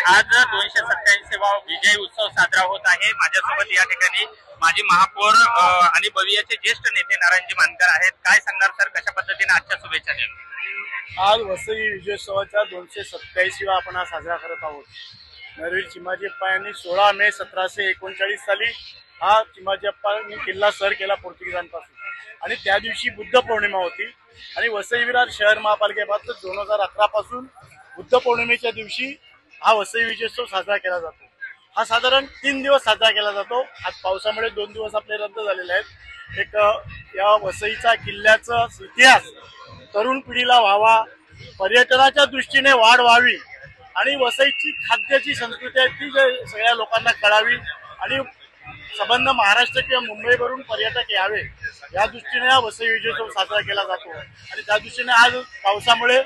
आज 287वा विजय उत्सव साजरा होत आहे। माझ्यासोबत या ठिकाणी माजी महापौर आणि भवियाचे ज्येष्ठ नेते नारायणजी मानकर आहेत। काय सांगणार सर, कशा पद्धतीने आजच्या शुभेच्छा द्याल? आज वसई विजयोत्सवाचा 227वा आपण हा साजरा करत आहोत। नरवीर चिमाजी अप्पा यांनी 16 मे 1739 साली हा चिमाजी अप्पांनी किल्ला सर केला पोर्तुगीजांपासून, आणि त्या दिवशी बुद्ध पौर्णिमा होती। आणि वसई विरार शहर महापालिकेमार्फत 2011 पासून बुद्ध पौर्णिमेच्या दिवशी हा वसई विजयोत्सव साजरा केला जातो। हा साधारण 3 दिवस साजरा केला जातो। आज पावसामुळे 2 दिवस आपले रद्द झालेले आहेत। एक या वसईचा किल्ल्याचा इतिहास तरुण पिढीला व्हावा, पर्यटनाच्या दृष्टीने वाढ व्हावी आणि वसईची खाद्याची संस्कृती आहे ती सगळ्या लोकांना कळावी आणि संबंध महाराष्ट्र किंवा मुंबईवरून पर्यटक यावे या दृष्टीने हा वसई विजयोत्सव साजरा केला जातो। आणि त्या दृष्टीने आज पावसामुळे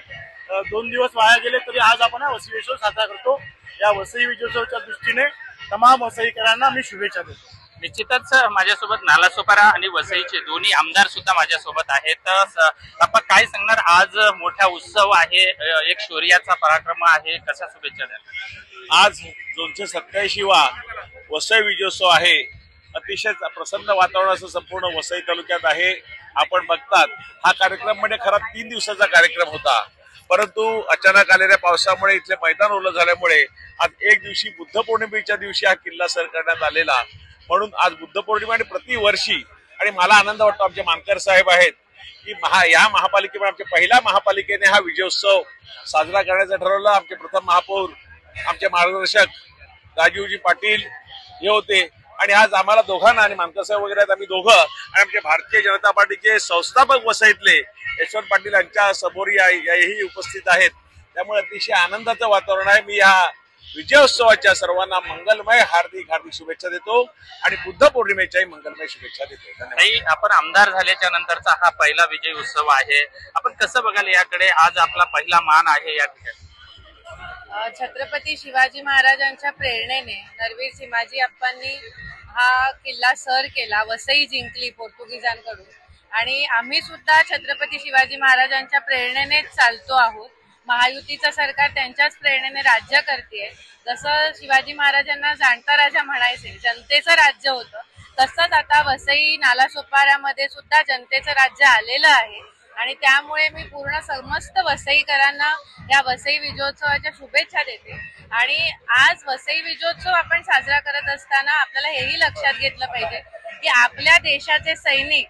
2 दिवस वाया गेले तरी आज आपण हा वसई विजयोत्सव साजरा करतो। या वसई विजयोत्सवाच्या दृष्टीने तमाम वसईकरांना मी शुभेच्छा देतो। निश्चितच माझ्यासोबत नालासोपारा आणि वसईचे दोन्ही आमदार सुद्धा माझ्यासोबत आहेत। आपण काय सांगणार, आज मोठा उत्सव आहे, एक शौर्याचा पराक्रम आहे, कशा शुभेच्छा द्याल? आज 287वा वसई विजयोत्सव आहे। अतिशय प्रसन्न वातावरण असं संपूर्ण वसई तालुक्यात आहे। आपण बघतात हा कार्यक्रम म्हणजे खरा 3 दिवसाचा कार्यक्रम होता, परंतु अचानक आलेल्या पावसामुळे इथले मैदान ओलं झाल्यामुळे आज एक दिवशी बुद्ध पौर्णिमेच्या दिवशी हा किल्ला सर करण्यात आलेला। म्हणून आज बुद्ध पौर्णिमा आणि प्रतिवर्षी, आणि मला आनंद वाटतो आमचे मानकर साहेब आहेत की या महापालिकेमध्ये आमच्या पहिल्या महापालिकेने हा विजयोत्सव साजरा करण्याचं ठरवलं। आमचे प्रथम महापौर आमचे मार्गदर्शक राजीवजी पाटील हे होते, आणि आज आम्हाला दोघांना आणि मानकर साहेब वगैरे आहेत, आम्ही दोघं आणि आमचे भारतीय जनता पार्टीचे संस्थापक वसईतले यशवंत पाटील यांच्या समोर याही उपस्थित आहेत। त्यामुळे अतिशय आनंदाचं वातावरण आहे। मी या विजयोत्सवाच्या सर्वांना मंगलमय हार्दिक शुभेच्छा देतो आणि बुद्ध पौर्णिमेच्याही मंगलमय शुभेच्छा देतो। धन्यवाद। आपण आमदार झाल्याच्या नंतरचा हा पहिला विजय उत्सव आहे, आपण कसं बघाल याकडे? आज आपला पहिला मान आहे या ठिकाणी। छत्रपती शिवाजी महाराजांच्या प्रेरणेने नरवीर चिमाजी अप्पांनी हा किल्ला सर केला, वसई जिंकली पोर्तुगीजांकडून, आणि आम्ही सुद्धा छत्रपती शिवाजी महाराजांच्या प्रेरणेनेच चालतो आहोत। महायुतीचं सरकार त्यांच्याच प्रेरणेने राज्य करते। जसं शिवाजी महाराजांना जाणता राजा म्हणायचे, जनतेचं राज्य होतं, तसंच आता वसई नालासोपाऱ्यामध्ये सुद्धा जनतेचं राज्य आलेलं आहे। आणि त्यामुळे मी पूर्ण समस्त वसईकरांना या वसई विजयोत्सवाच्या शुभेच्छा देते। आणि आज वसई विजयोत्सव आपण साजरा करत असताना आपल्याला हेही लक्षात घेतलं पाहिजे की आपल्या देशाचे सैनिक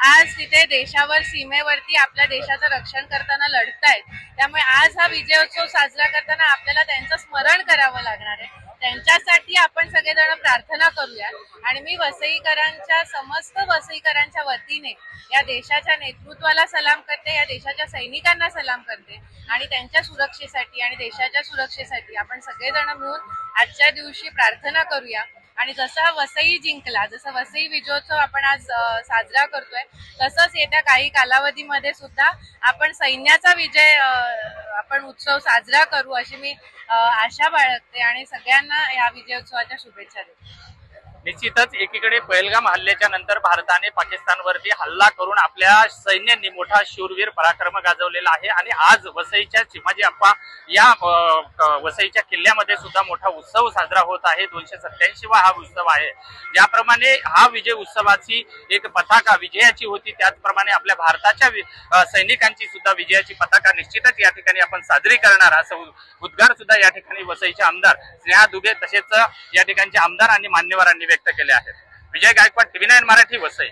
आज तिथे देशावर सीमेवरती आपल्या देशाचं रक्षण करताना लढतायत। त्यामुळे आज हा विजयोत्सव साजरा करताना आपल्याला त्यांचं स्मरण करावं लागणार आहे। त्यांच्यासाठी आपण सगळेजण प्रार्थना करूया। आणि मी वसईकरांच्या समस्त वसईकरांच्या वतीने या देशाच्या नेतृत्वाला सलाम करते, या देशाच्या सैनिकांना सलाम करते, आणि त्यांच्या सुरक्षेसाठी आणि देशाच्या सुरक्षेसाठी आपण सगळेजण मिळून आजच्या दिवशी प्रार्थना करूया। आणि जसा वसई जिंकला, जसं वसई विजयोत्सव आपण आज साजरा करतोय, तसंच येत्या काही कालावधीमध्ये सुद्धा आपण सैन्याचा विजय आपण उत्सव साजरा करू अशी मी आशा बाळगते आणि सगळ्यांना या विजयोत्सवाच्या शुभेच्छा देते। निश्चितच एकीकडे पहलगाम हल्ल्याच्या नंतर भारताने पाकिस्तानवरती हल्ला करून आपल्या सैन्याने मोठा शूरवीर पराक्रम गाजवलेला आहे, आणि आज वसईच्या चिमाजी अप्पा या वसईच्या किल्ल्यामध्ये सुद्धा मोठा उत्सव साजरा होत आहे। 287वा हा उत्सव आहे। ज्याप्रमाणे हा विजय उत्सवाची एक पताका विजयाची होती, त्याचप्रमाणे आपल्या भारताच्या सैनिकांची सुद्धा विजयाची पताका निश्चितच या ठिकाणी आपण साजरी करणार, असं उद्गार सुद्धा या ठिकाणी वसईचे आमदार स्नेहा दुबे तसेच या ठिकाणचे आमदार आणि मान्यवरांनी व्यक्त केले आहेत। विजय गायकवाड, TV9 मराठी, वसई।